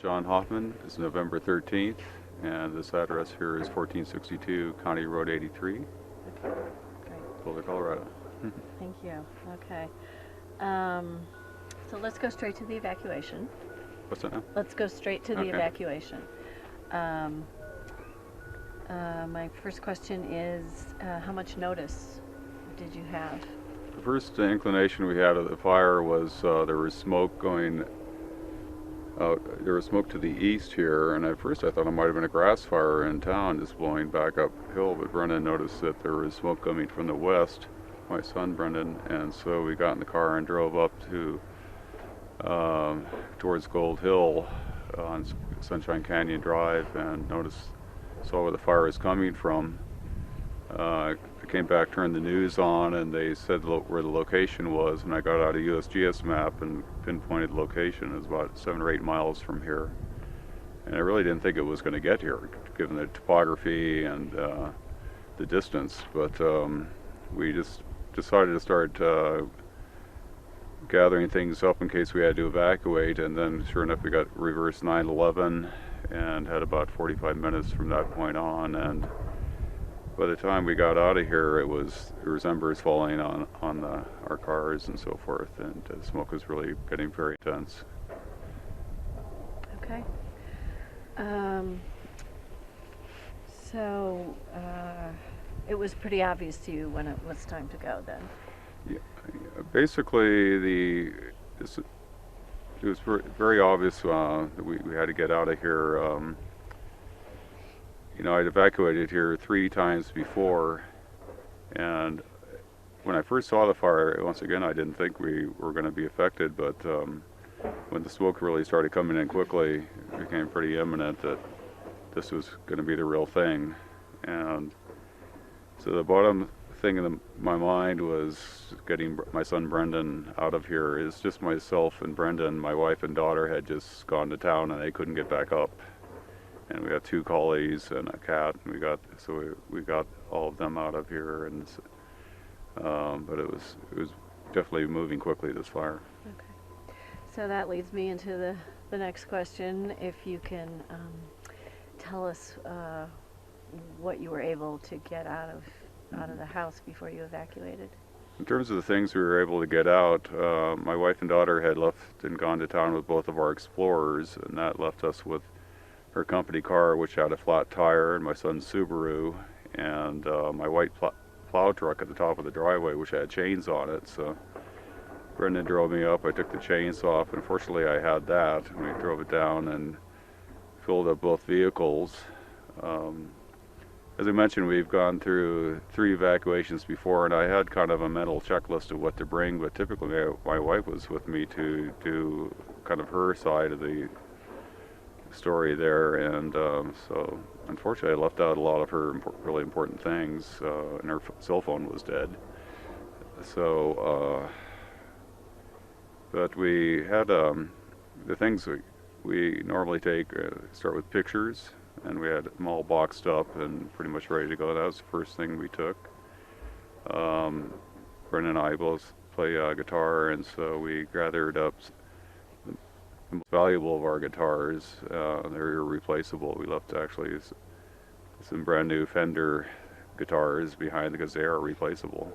John Hoffman. It's November 13th, and this address here is 1462 County Road 83, Okay, great. Boulder, Colorado. Thank you. Okay. Um, so let's go straight to the evacuation. What's that now? Let's go straight to the Okay. evacuation. Um, my first question is, how much notice did you have? The first inclination we had of the fire was there was smoke going out. There was smoke to the east here, and at first I thought it might have been a grass fire in town just blowing back uphill, but Brendan noticed that there was smoke coming from the west, my son Brendan, and so we got in the car and drove up to towards Gold Hill on Sunshine Canyon Drive and saw where the fire is coming from. I came back, turned the news on, and they said where the location was, and I got out a USGS map and pinpointed the location. It was about 7 or 8 miles from here. And I really didn't think it was going to get here, given the topography and the distance, but we just decided to start gathering things up in case we had to evacuate, and then sure enough we got reverse 911 and had about 45 minutes from that point on, and by the time we got out of here there was embers falling on our cars and so forth, and the smoke was really getting very intense. Okay. So it was pretty obvious to you when it was time to go then? Yeah, basically it was very obvious that we had to get out of here. I'd evacuated here 3 times before, and when I first saw the fire, once again, I didn't think we were going to be affected, but when the smoke really started coming in quickly, it became pretty imminent that this was going to be the real thing. And so the bottom thing in my mind was getting my son Brendan out of here. It's just myself and Brendan. My wife and daughter had just gone to town and they couldn't get back up. And we got 2 collies and a cat, and we got all of them out of here. And but it was definitely moving quickly, this fire. Okay. So that leads me into the next question. If you can tell us what you were able to get out of the house before you evacuated. In terms of the things we were able to get out, my wife and daughter had left and gone to town with both of our Explorers, and that left us with her company car, which had a flat tire, and my son's Subaru, and my white plow truck at the top of the driveway, which had chains on it. So Brendan drove me up. I took the chains off, and fortunately I had that, and we drove it down and filled up both vehicles. As I mentioned, we've gone through 3 evacuations before, and I had kind of a mental checklist of what to bring, but typically my wife was with me to do kind of her side of the story there, and so unfortunately I left out a lot of her really important things, and her cell phone was dead. So, but we had the things we normally take, start with pictures, and we had them all boxed up and pretty much ready to go. That was the first thing we took. Brendan and I both play guitar, and so we gathered up the most valuable of our guitars. They're irreplaceable. We left actually some brand new Fender guitars behind because they are replaceable.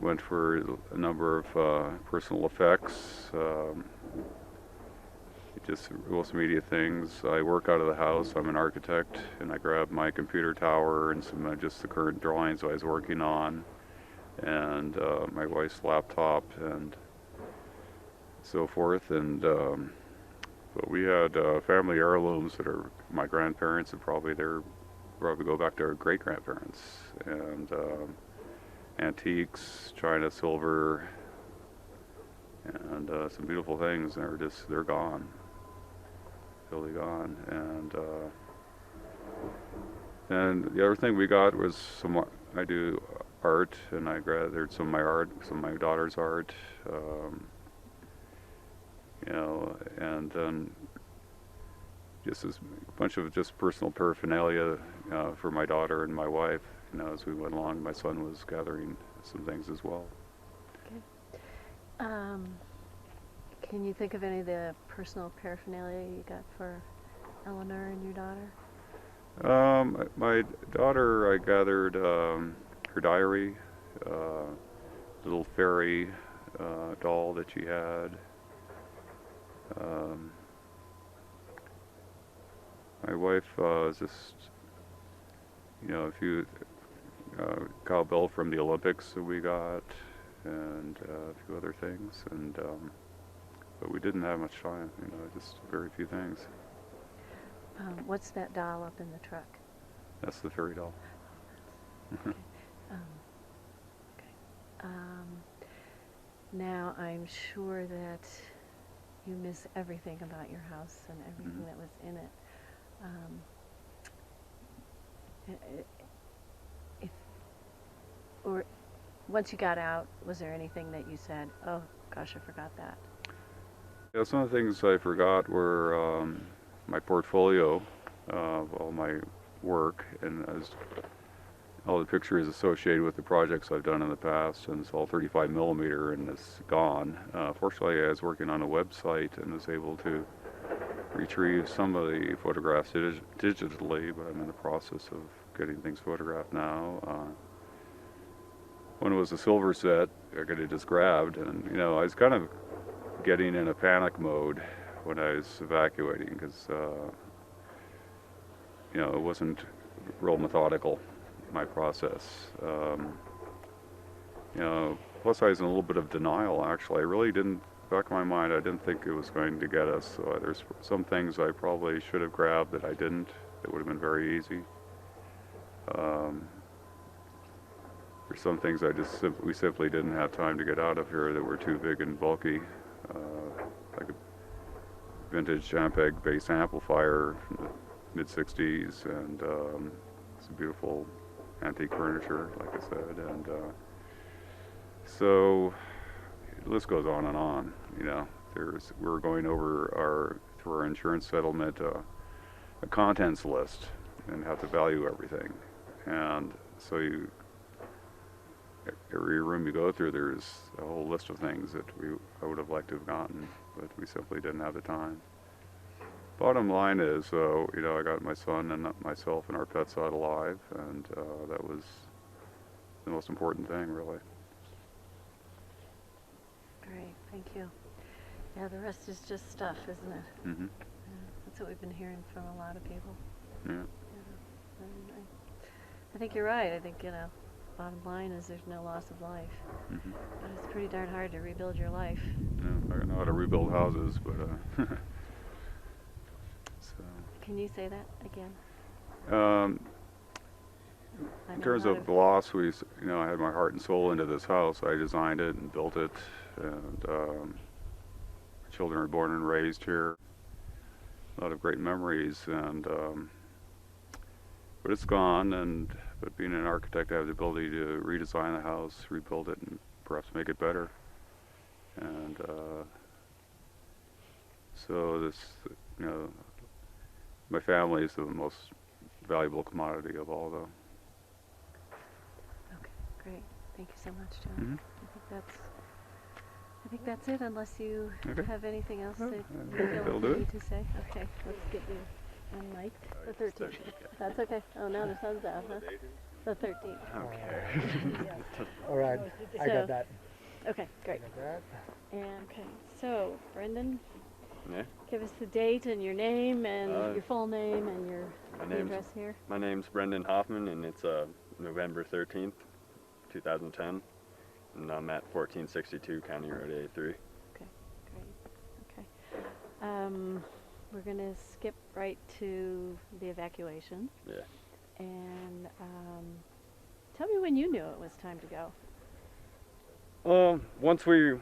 Went for a number of personal effects. Just most immediate things. I work out of the house. I'm an architect, and I grabbed my computer tower and some just the current drawings I was working on, and my wife's laptop and so forth. And but we had family heirlooms that are my grandparents, and probably go back to our great grandparents, and antiques, china, silver, and some beautiful things. They're gone. Totally gone. And the other thing we got was I do art, and I gathered some of my art, some of my daughter's art, and then just a bunch of just personal paraphernalia for my daughter and my wife. As we went along, my son was gathering some things as well. Okay. Can you think of any of the personal paraphernalia you got for Eleanor and your daughter? My daughter, I gathered her diary, little fairy doll that she had. Um, my wife just, a few cowbell from the Olympics that we got, and a few other things, and but we didn't have much time. Just very few things. What's that doll up in the truck? That's the fairy doll. Okay. Okay. Now, I'm sure that you miss everything about your house and everything that was in it. If, or once you got out, was there anything that you said, oh gosh, I forgot that? Yeah, some of the things I forgot were my portfolio of all my work, and all the pictures associated with the projects I've done in the past, and it's all 35 millimeter and it's gone. Fortunately, I was working on a website and was able to retrieve some of the photographs digitally, but I'm in the process of getting things photographed now. When it was a silver set, I could have just grabbed, and I was kind of getting in a panic mode when I was evacuating, because it wasn't real methodical, my process. Plus I was in a little bit of denial, actually. I really didn't, back of my mind, I didn't think it was going to get us. So there's some things I probably should have grabbed that I didn't. That would have been very easy. There's some things we simply didn't have time to get out of here that were too big and bulky, like a vintage Ampeg bass amplifier from the mid-60s, and some beautiful antique furniture, like I said, and so the list goes on and on. We're going over through our insurance settlement, a contents list, and have to value everything, and so every room you go through, there's a whole list of things that I would have liked to have gotten, but we simply didn't have the time. Bottom line is, I got my son and myself and our pets out alive, and that was the most important thing, really. Great, thank you. Yeah, the rest is just stuff, isn't it? Mm-hmm. That's what we've been hearing from a lot of people. Yeah. And I think you're right. I think, bottom line is there's no loss of life. Mm-hmm. But it's pretty darn hard to rebuild your life. Yeah, I don't know how to rebuild houses, but so. Can you say that again? In terms of loss, I had my heart and soul into this house. I designed it and built it, and children are born and raised here. A lot of great memories, and but it's gone. But being an architect, I have the ability to redesign the house, rebuild it, and perhaps make it better. And so this, my family is the most valuable commodity of all, though. Okay, great. Thank you so much, John. Mm-hmm. I think that's it, unless you have anything else that you that'll feel do you it. need to say. Okay, let's get you unmiked. The 13th. That's okay. Oh, now the sun's out, huh? The 13th. Okay. All right, I got that. Okay, great. I got that. And so, Brendan, Yeah. give us the date and your name and your full name and your address here. My name's Brendan Hoffman, and it's November 13th, 2010, and I'm at 1462 County Road 83. Okay, great. Okay. We're going to skip right to the evacuation. Yeah. And tell me when you knew it was time to go. Once we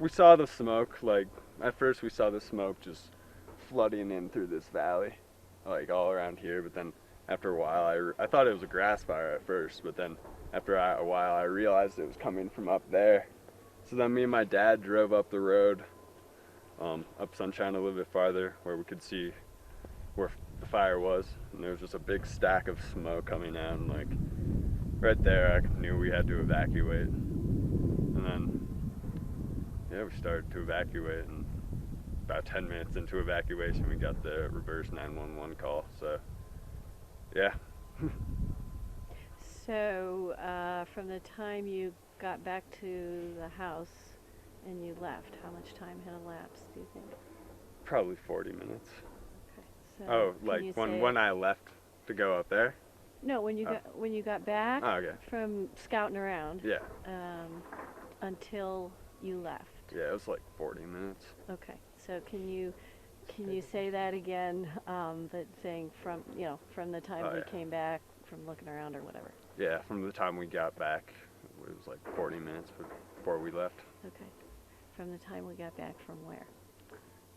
saw the smoke, like, at first we saw the smoke just flooding in through this valley, like all around here, but then after a while I thought it was a grass fire at first, but then after a while I realized it was coming from up there. So then me and my dad drove up the road, up Sunshine a little bit farther, where we could see where the fire was, and there was just a big stack of smoke coming out, and like right there I knew we had to evacuate. And then yeah, we started to evacuate, and about 10 minutes into evacuation, we got the reverse 911 call. So, yeah. So, from the time you got back to the house and you left, how much time had elapsed, do you think? Probably 40 minutes. Okay. So Oh, can like you say when I left to go up there? No, when you got back Oh, okay. from scouting around, Yeah. until you left. Yeah, it was like 40 minutes. Okay. So can you say that again? That saying from the time Oh, we yeah. came back from looking around or whatever. Yeah, from the time we got back, it was like 40 minutes before we left Okay. From the time we got back from where?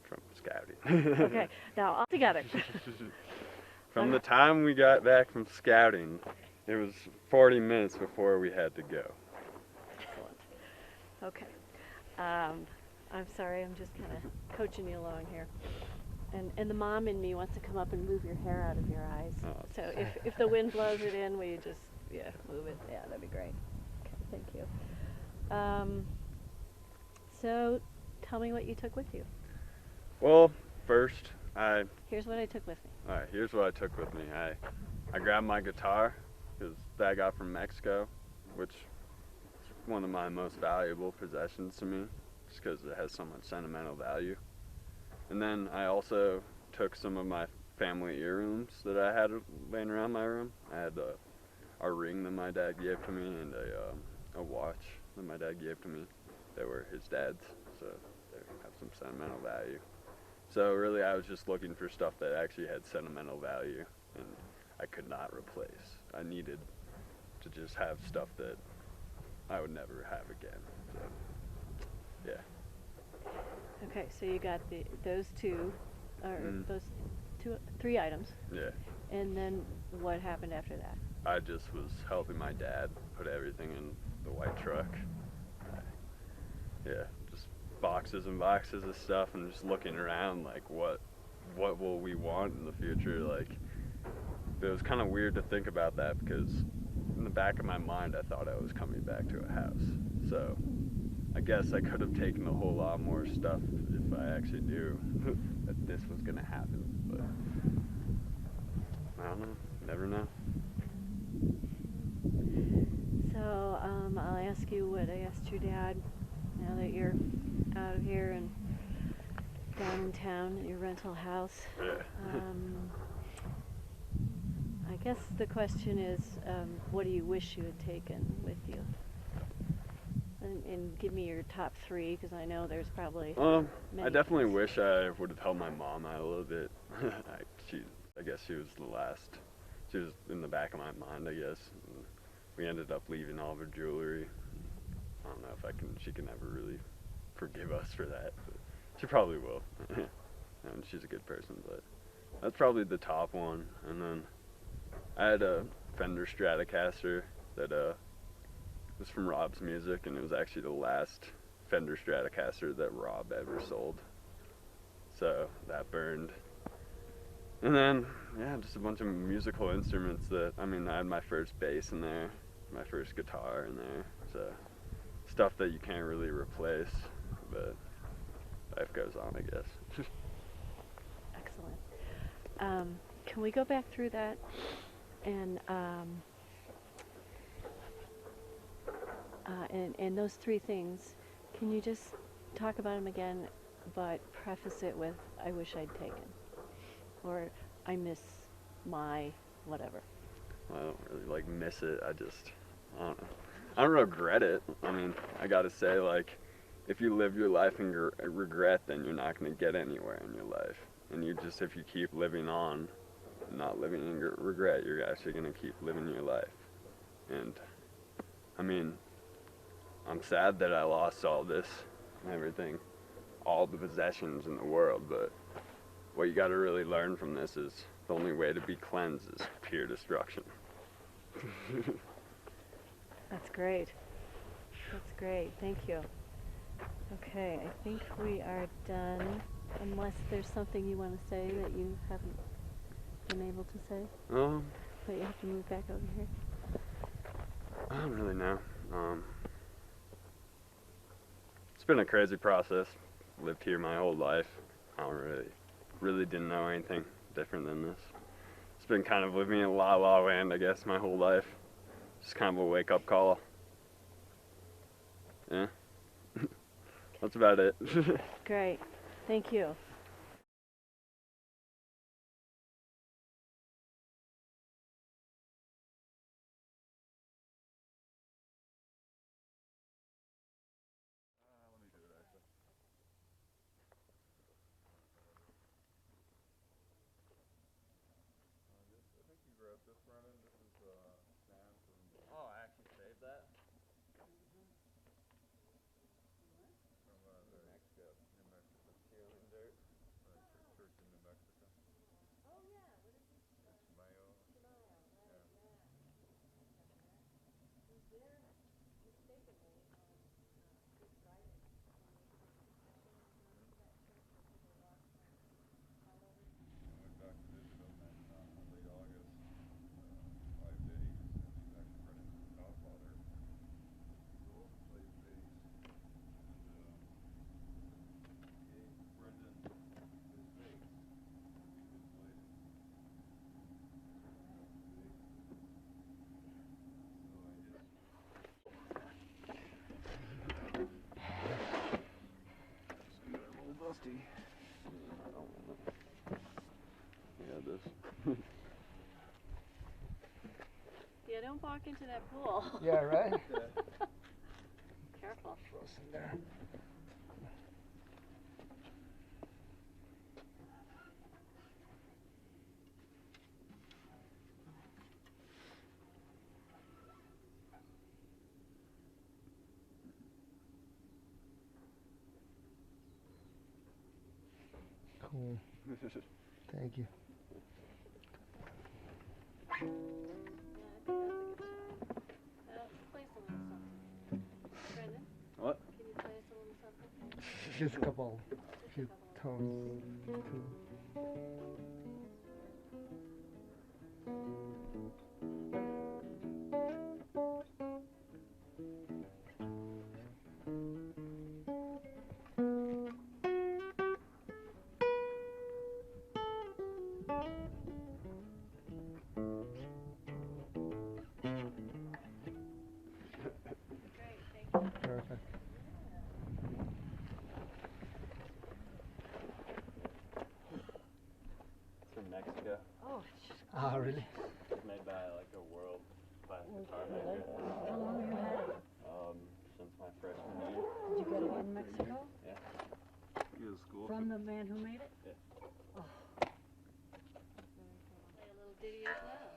from scouting. Okay. Now all together. From the time we got back from scouting, it was 40 minutes before we had to go. Excellent. Okay. I'm sorry, I'm just kind of coaching you along here. And the mom in me wants to come up and move your hair out of your eyes. Oh. So if the wind blows it in, will you just, move it? Yeah, that'd be great. Okay, thank you. So tell me what you took with you. Well, first, Here's what I took with me. alright, here's what I took with me. I grabbed my guitar, because that I got from Mexico, which is one of my most valuable possessions to me, just because it has so much sentimental value. And then I also took some of my family earrings that I had laying around my room. I had a ring that my dad gave to me and a watch that my dad gave to me. They were his dad's, so they have some sentimental value. So really I was just looking for stuff that actually had sentimental value and I could not replace. I needed to just have stuff that I would never have again. So, yeah. Okay, so you got those two, or three items. Yeah. And then what happened after that? I just was helping my dad put everything in the white truck. Yeah, just boxes and boxes of stuff and just looking around like what will we want in the future. Like, it was kind of weird to think about that because in the back of my mind I thought I was coming back to a house. So I guess I could have taken a whole lot more stuff if I actually knew that this was gonna happen, but I don't know, never know. So I'll ask you what I asked your dad. Now that you're out of here and down in town at your rental house, Yeah. I guess the question is, what do you wish you had taken with you? And give me your top three, because I know there's probably I many definitely things. wish I would have helped my mom out a little bit. I guess she was the last. She was in the back of my mind, I guess. And we ended up leaving all of her jewelry. I don't know if she can ever really forgive us for that, but she probably will. And she's a good person, but that's probably the top one. And then I had a Fender Stratocaster that was from Rob's Music, and it was actually the last Fender Stratocaster that Rob ever sold. So that burned. And then, yeah, just a bunch of musical instruments I had my first bass in there, my first guitar in there, so stuff that you can't really replace, but life goes on, I guess. Excellent. Can we go back through that and those three things, can you just talk about them again, but preface it with, I wish I'd taken, or I miss my whatever? I don't really miss it. I don't know. I don't regret it. I gotta say, if you live your life in regret, then you're not gonna get anywhere in your life. And if you keep living on, not living in regret, you're actually gonna keep living your life. And I'm sad that I lost all this and everything, all the possessions in the world, but what you gotta really learn from this is the only way to be cleansed is pure destruction. That's great. That's great. Thank you. Okay, I think we are done, unless there's something you want to say that you haven't been able to say, but you have to move back over here. I don't really know. It's been a crazy process. Lived here my whole life. I don't really didn't know anything different than this. It's been kind of living in la la land, I guess, my whole life. Just kind of a wake up call. Yeah. That's about it. Great. Thank you. Oh, I actually saved that? Dusty. Yeah, this. Yeah, don't walk into that pool. Yeah, right? Careful. Frozen there. Cool. Thank you. Yeah, I think that's a good shot. Play us a little something. Brendan, What? can you play us a little something? Just a couple, Just a few couple. tones. Great, thank you. Perfect. It's from Mexico. Oh, it's just Ah, really? It's made by like a world class guitar maker. how long have you had it? Since my freshman year. Did you get it in Mexico? Yeah. You go to school. From the man who made it? Yeah. Oh. Play a little ditty as well.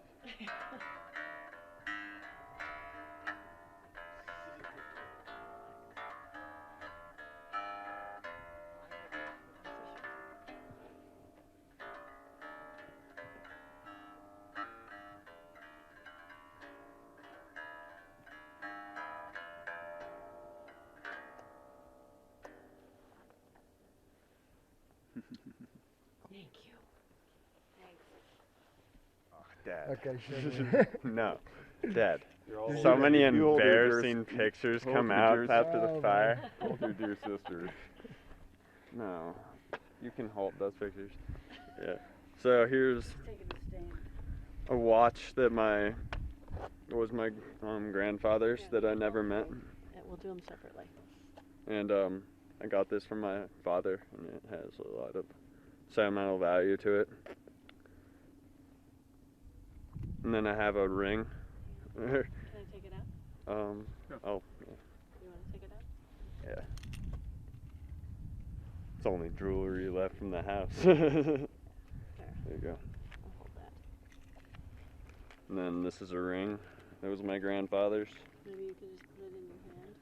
Thank you. Thanks. Dad. Okay, sure. No. Dad. all So old. many You hold your embarrassing dear- pictures hold come your out dear- after Oh, the fire. Hold your dear sister. No. You can hold those pictures. Yeah. So here's Taking a stand. a watch that was my grandfather's Yeah. that I never met. Yeah, we'll do them separately. And I got this from my father, and it has a lot of sentimental value to it. And then I have a ring. Can I take it out? Oh, You want to take it out? yeah. It's only jewelry left from the house. There you go. I'll hold that. And then this is a ring. That was my grandfather's. Maybe you could just put it in your hand.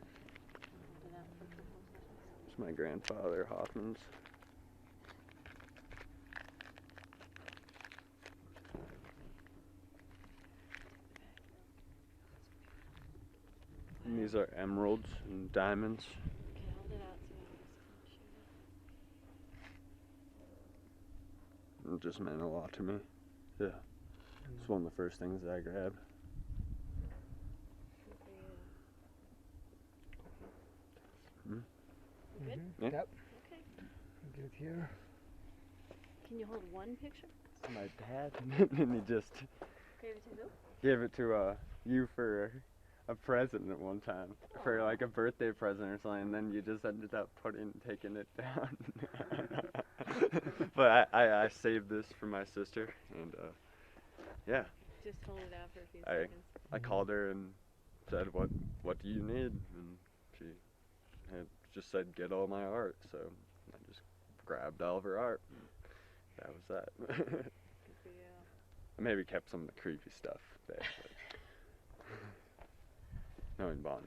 I'll hold it out for a couple of seconds. It's my grandfather, Hoffmann's. And these are emeralds and diamonds. Okay, hold it out so I can shoot it. It just meant a lot to me. Yeah. It's one of the first things that I grabbed. Good for you. Hmm? Yeah. Yep. Okay. Get it here. Can you hold one picture? It's my dad, and he just Gave it to who? gave it to you for a present at one time, for like a birthday present or something, and then you just ended up taking it down. But I saved this for my sister, and yeah, Just hold it out for a few I seconds. I called her and said, what do you need? And she had just said, get all my art, so I just grabbed all of her art. And that was that. Good for you. I maybe kept some of the creepy stuff there, but knowing Bonnie.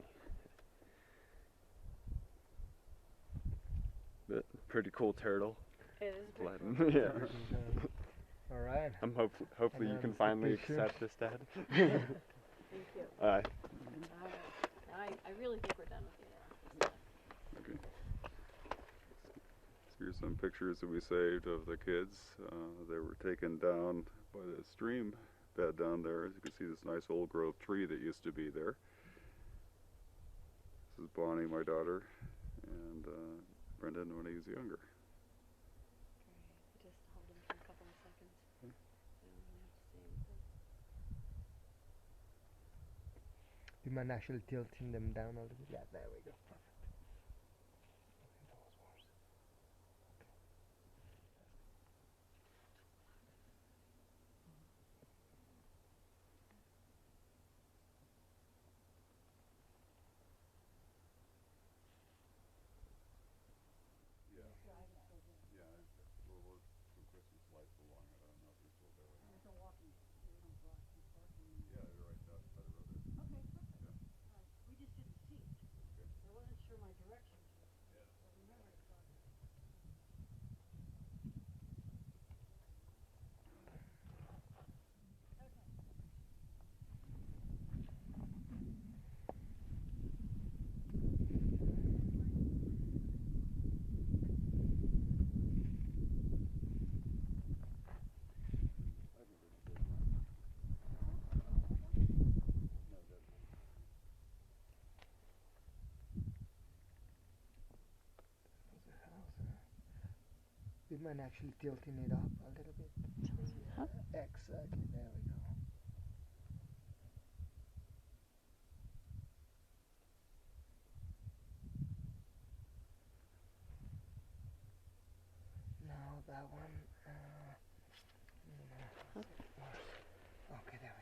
But pretty cool turtle. It is pretty Latin. cool. Yeah. All right. I'm hopefully you And can then finally picture. accept this, Dad. Thank you. Alright. All right. I really think we're done with you now. Okay. So here's some pictures that we saved of the kids. They were taken down by the stream bed down there. As you can see, this nice old growth tree that used to be there. This is Bonnie, my daughter, and Brendan when he was younger. Great. Just hold them for a couple of seconds. Okay. You don't even have to say anything. You mind actually tilting them down a little bit? Yeah, there we go. Perfect. Okay, that was worse. Yeah. Yeah, we're some Christmas lights along it. I don't know if you're still there. There's a walking, Yeah, you're right. That's by the road there. Okay, perfect. Yeah. All right. We just didn't see it. Okay. I wasn't sure my directions. Yeah. I remember it's on. Okay. That's the house, huh? Do you mind actually tilting it up a little bit? Up? Exactly. There we go. Now that one. Okay, there